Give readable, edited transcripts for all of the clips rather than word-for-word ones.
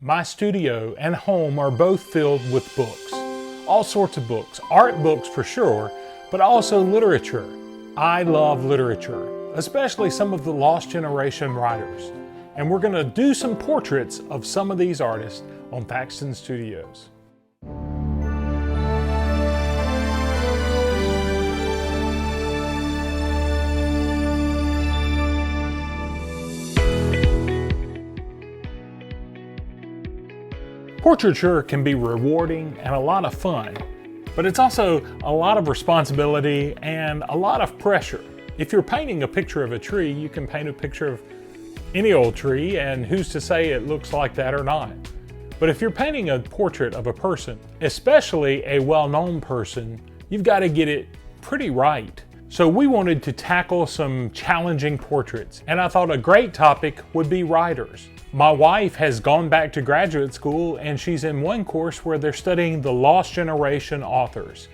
My studio and home are both filled with books. All sorts of books, art books for sure, but also literature. I love literature, especially some of the lost generation writers. And we're going to do some portraits of some of these artists on Thaxton Studios. Portraiture can be rewarding and a lot of fun, but it's also a lot of responsibility and a lot of pressure. If you're painting a picture of a tree, you can paint a picture of any old tree, and who's to say it looks like that or not? But if you're painting a portrait of a person, especially a well-known person, you've got to get it pretty right. So we wanted to tackle some challenging portraits, and I thought a great topic would be writers. My wife has gone back to graduate school, and she's in one course where they're studying the lost generation authors.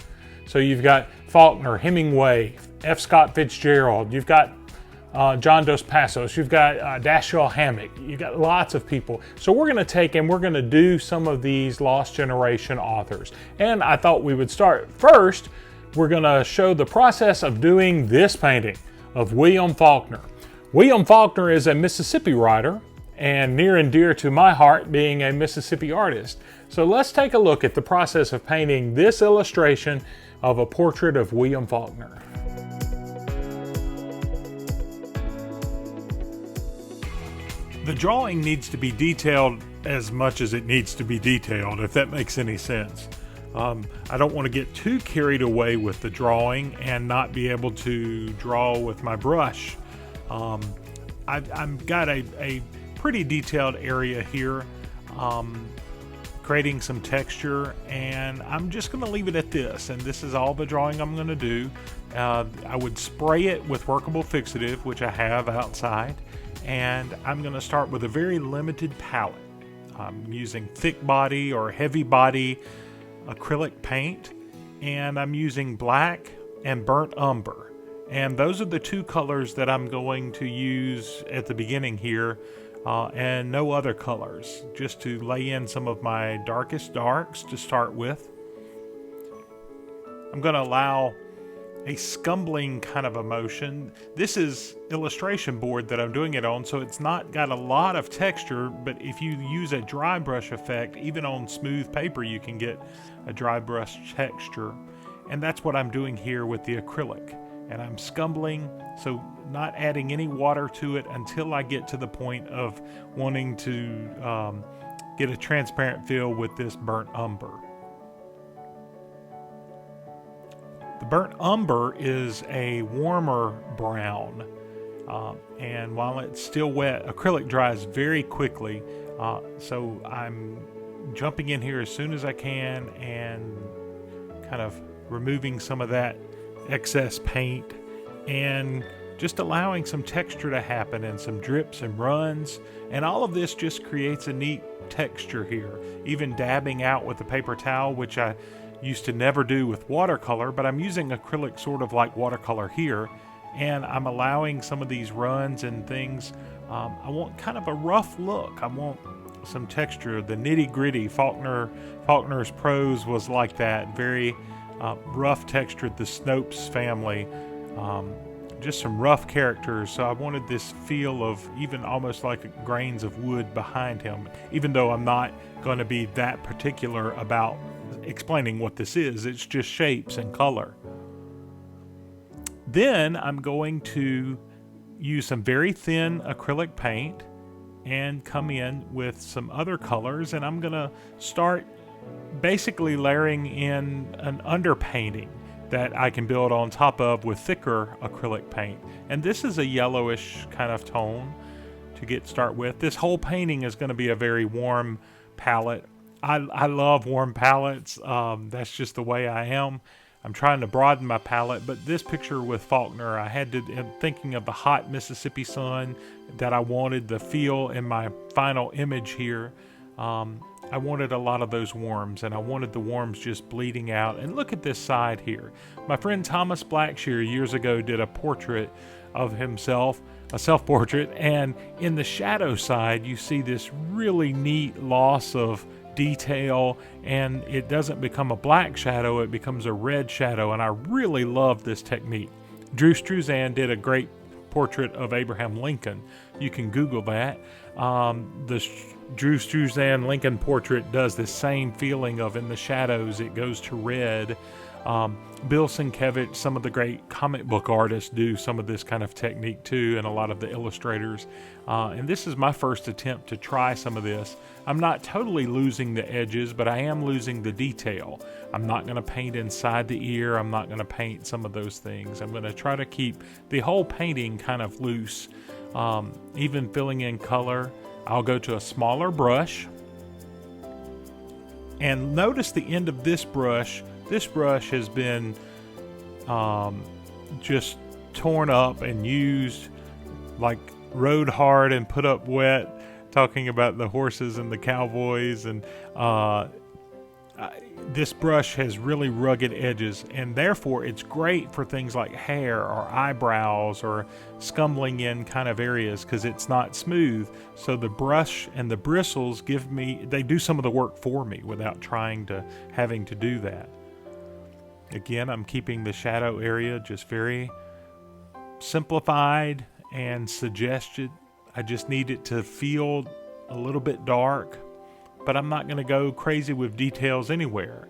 So you've got Faulkner, Hemingway, F. Scott Fitzgerald, you've got John Dos Passos, you've got Dashiell Hammett, you've got lots of people. So we're going to take and we're going to do some of these lost generation authors. And I thought we would start first. We're going to show the process of doing this painting of William Faulkner. William Faulkner is a Mississippi writer and near and dear to my heart, being a Mississippi artist. So let's take a look at the process of painting this illustration of a portrait of William Faulkner. The drawing needs to be detailed as much as it needs to be detailed, if that makes any sense. I don't want to get too carried away with the drawing and not be able to draw with my brush. I've got a pretty detailed area here, creating some texture, and I'm just going to leave it at this, and this is all the drawing I'm going to do. I would spray it with workable fixative, which I have outside, and I'm going to start with a very limited palette. I'm using thick body or heavy body acrylic paint, and I'm using black and burnt umber, and those are the two colors that I'm going to use at the beginning here. And no other colors, just to lay in some of my darkest darks to start with. I'm going to allow a scumbling kind of emotion. This is illustration board that I'm doing it on, so it's not got a lot of texture, but if you use a dry brush effect, even on smooth paper, you can get a dry brush texture. And that's what I'm doing here with the acrylic. And I'm scumbling, so not adding any water to it until I get to the point of wanting to get a transparent feel with this burnt umber. The burnt umber is a warmer brown, and while it's still wet, acrylic dries very quickly, so I'm jumping in here as soon as I can and kind of removing some of that excess paint and just allowing some texture to happen and some drips and runs, and all of this just creates a neat texture here. Even dabbing out with a paper towel, which I used to never do with watercolor, but I'm using acrylic sort of like watercolor here, and I'm allowing some of these runs and things. I want kind of a rough look. I want some texture, the nitty-gritty. Faulkner's prose was like that, very rough textured. The Snopes family, just some rough characters, so I wanted this feel of even almost like grains of wood behind him, even though I'm not going to be that particular about explaining what this is. It's just shapes and color. Then I'm going to use some very thin acrylic paint and come in with some other colors, and I'm going to start basically layering in an underpainting that I can build on top of with thicker acrylic paint. And this is a yellowish kind of tone to start with. This whole painting is going to be a very warm palette. I love warm palettes. That's just the way I am. I'm trying to broaden my palette, but this picture with Faulkner, I had to, thinking of the hot Mississippi sun that I wanted the feel in my final image here. I wanted a lot of those worms, and I wanted the worms just bleeding out. And look at this side here. My friend Thomas Blackshear years ago did a portrait of himself, a self-portrait, and in the shadow side you see this really neat loss of detail, and it doesn't become a black shadow, it becomes a red shadow, and I really love this technique. Drew Struzan did a great portrait of Abraham Lincoln. You can Google that. The Drew Struzan Lincoln portrait does the same feeling of in the shadows it goes to red. Bill Sienkiewicz, some of the great comic book artists do some of this kind of technique too, and a lot of the illustrators. And this is my first attempt to try some of this. I'm not totally losing the edges, but I am losing the detail. I'm not going to paint inside the ear. I'm not going to paint some of those things. I'm going to try to keep the whole painting kind of loose, even filling in color. I'll go to a smaller brush. And notice the end of this brush. This brush has been just torn up and used, like rode hard and put up wet, talking about the horses and the cowboys. And this brush has really rugged edges, and therefore it's great for things like hair or eyebrows or scumbling in kind of areas, because it's not smooth. So the brush and the bristles they do some of the work for me without having to do that. Again, I'm keeping the shadow area just very simplified and suggested. I just need it to feel a little bit dark, but I'm not going to go crazy with details anywhere.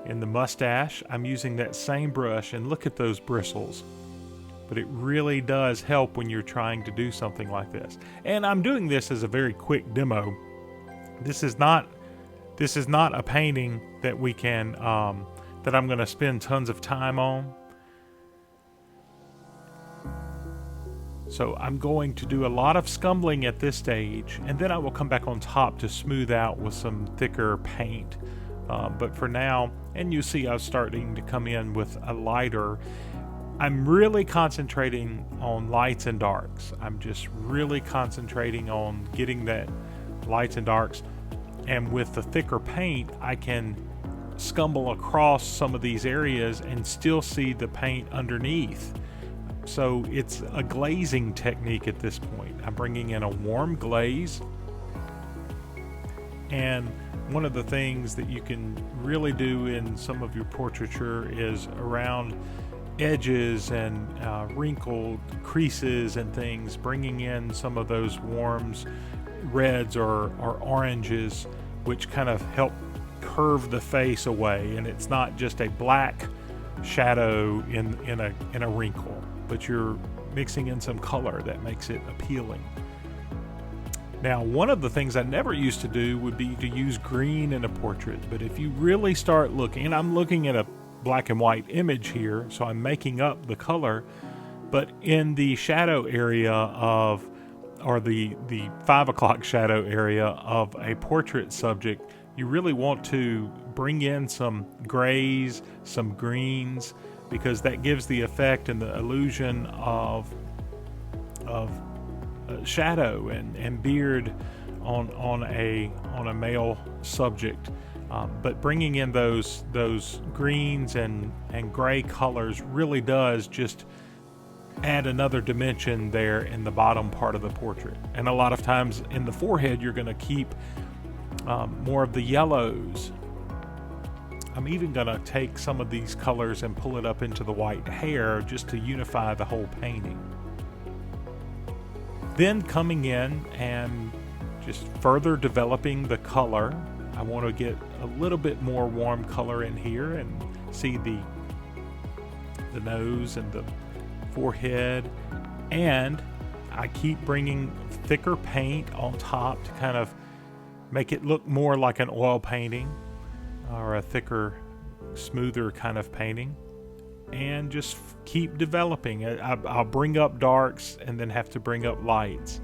In the mustache, I'm using that same brush, and look at those bristles. But it really does help when you're trying to do something like this. And I'm doing this as a very quick demo. This is not a painting that we can that I'm going to spend tons of time on. So I'm going to do a lot of scumbling at this stage, and then I will come back on top to smooth out with some thicker paint. But for now, and you see I was starting to come in with a lighter. I'm really concentrating on lights and darks. I'm just really concentrating on getting that lights and darks. And with the thicker paint, I can scumble across some of these areas and still see the paint underneath. So it's a glazing technique at this point. I'm bringing in a warm glaze. And one of the things that you can really do in some of your portraiture is around edges and wrinkled creases and things, bringing in some of those warms, reds or oranges, which kind of help curve the face away, and it's not just a black shadow in a wrinkle, but you're mixing in some color that makes it appealing. Now, one of the things I never used to do would be to use green in a portrait, but if you really start looking, and I'm looking at a black and white image here, so I'm making up the color, but in the shadow area or the 5 o'clock shadow area of a portrait subject, you really want to bring in some grays, some greens, because that gives the effect and the illusion of shadow and beard on a male subject. But bringing in those greens and gray colors really does just add another dimension there in the bottom part of the portrait. And a lot of times in the forehead, you're going to keep more of the yellows. I'm even going to take some of these colors and pull it up into the white hair just to unify the whole painting. Then coming in and just further developing the color, I want to get a little bit more warm color in here and see the nose and the forehead. And I keep bringing thicker paint on top to kind of make it look more like an oil painting or a thicker, smoother kind of painting, and just keep developing. I'll bring up darks and then have to bring up lights,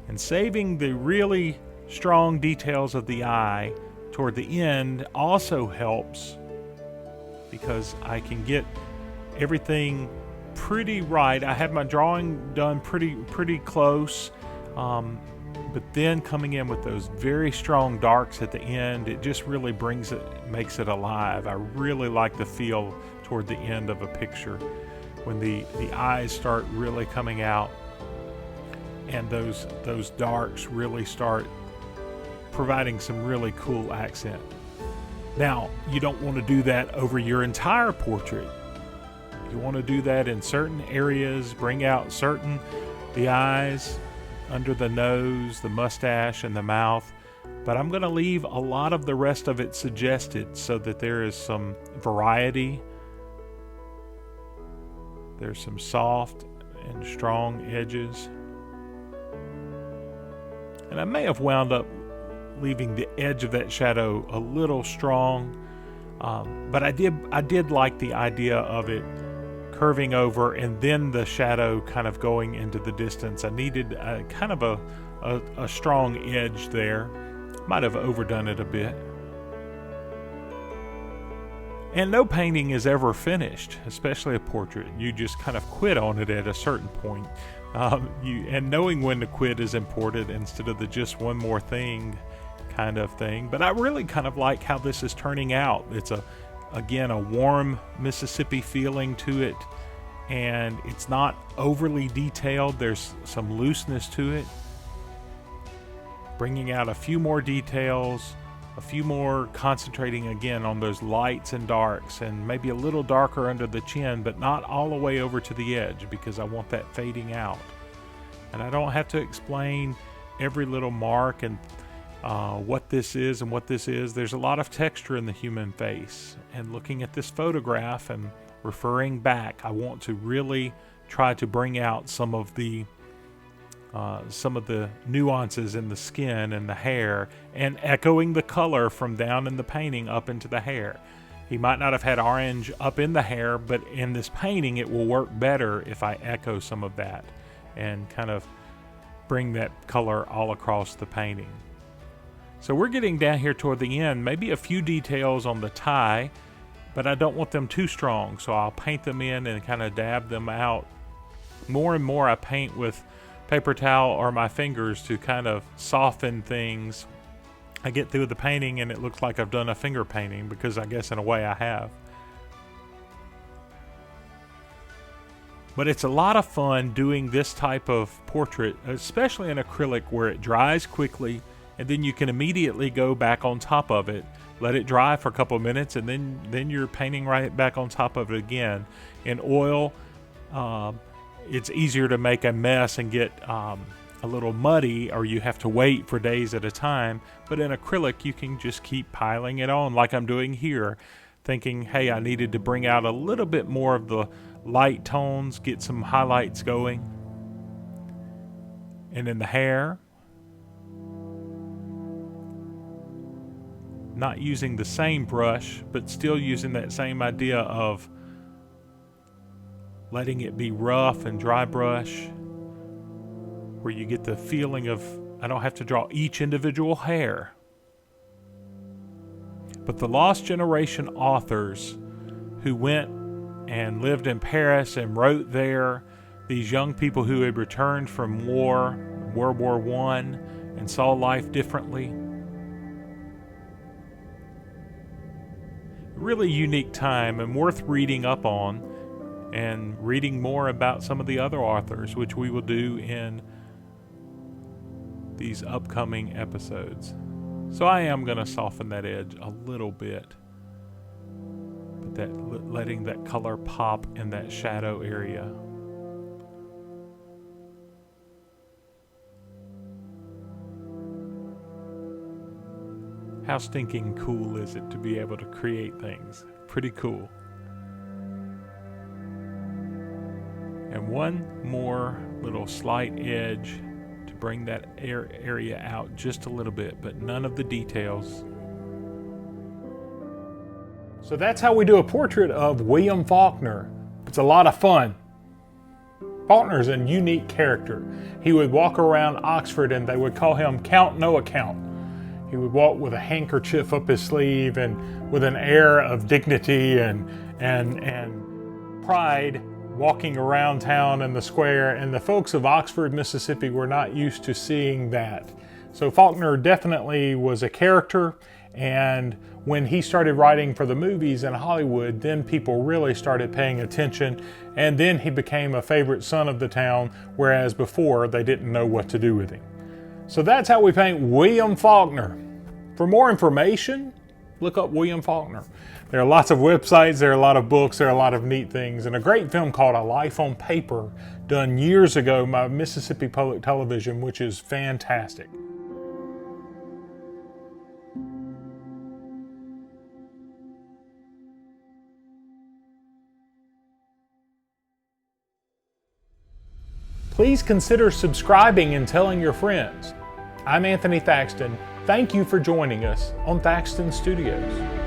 and saving the really strong details of the eye toward the end also helps, because I can get everything pretty right. I had my drawing done pretty close, but then coming in with those very strong darks at the end, it just really makes it alive. I really like the feel toward the end of a picture. when the eyes start really coming out and those darks really start providing some really cool accent. Now, you don't want to do that over your entire portrait. You want to do that in certain areas, bring out the eyes, under the nose, the mustache, and the mouth. But I'm going to leave a lot of the rest of it suggested so that there is some variety. There's some soft and strong edges. And I may have wound up leaving the edge of that shadow a little strong, but I did like the idea of it curving over and then the shadow kind of going into the distance. I needed kind of a strong edge there. Might have overdone it a bit. And no painting is ever finished, especially a portrait. You just kind of quit on it at a certain point. And knowing when to quit is important instead of the just one more thing kind of thing. But I really kind of like how this is turning out. It's again a warm Mississippi feeling to it, and it's not overly detailed. There's some looseness to it, bringing out a few more details, a few more concentrating again on those lights and darks, and maybe a little darker under the chin, but not all the way over to the edge because I want that fading out. And I don't have to explain every little mark and what this is and what this is. There's a lot of texture in the human face, and looking at this photograph and referring back, I want to really try to bring out some of the nuances in the skin and the hair, and echoing the color from down in the painting up into the hair. He might not have had orange up in the hair, but in this painting it will work better if I echo some of that and kind of bring that color all across the painting. So we're getting down here toward the end, maybe a few details on the tie, but I don't want them too strong, so I'll paint them in and kind of dab them out. More and more I paint with paper towel or my fingers to kind of soften things. I get through the painting and it looks like I've done a finger painting, because I guess in a way I have. But it's a lot of fun doing this type of portrait, especially in acrylic, where it dries quickly and then you can immediately go back on top of it, let it dry for a couple of minutes, and then you're painting right back on top of it again. In oil, it's easier to make a mess and get a little muddy, or you have to wait for days at a time. But in acrylic, you can just keep piling it on like I'm doing here, thinking, hey, I needed to bring out a little bit more of the light tones, get some highlights going. And in the hair, not using the same brush, but still using that same idea of letting it be rough and dry brush, where you get the feeling of, I don't have to draw each individual hair. But the lost generation authors who went and lived in Paris and wrote there, these young people who had returned from war, World War I, and saw life differently. Really unique time and worth reading up on, and reading more about some of the other authors, which we will do in these upcoming episodes. So I am going to soften that edge a little bit, but that letting that color pop in that shadow area. How stinking cool is it to be able to create things? Pretty cool. And one more little slight edge to bring that area out just a little bit, but none of the details. So that's how we do a portrait of William Faulkner. It's a lot of fun. Faulkner's a unique character. He would walk around Oxford and they would call him Count No Account. He would walk with a handkerchief up his sleeve and with an air of dignity and pride, walking around town in the square. And the folks of Oxford, Mississippi were not used to seeing that. So Faulkner definitely was a character, and when he started writing for the movies in Hollywood, then people really started paying attention, and then he became a favorite son of the town, whereas before they didn't know what to do with him. So that's how we paint William Faulkner. For more information, look up William Faulkner. There are lots of websites, there are a lot of books, there are a lot of neat things, and a great film called A Life on Paper, done years ago by Mississippi Public Television, which is fantastic. Please consider subscribing and telling your friends. I'm Anthony Thaxton. Thank you for joining us on Thaxton Studios.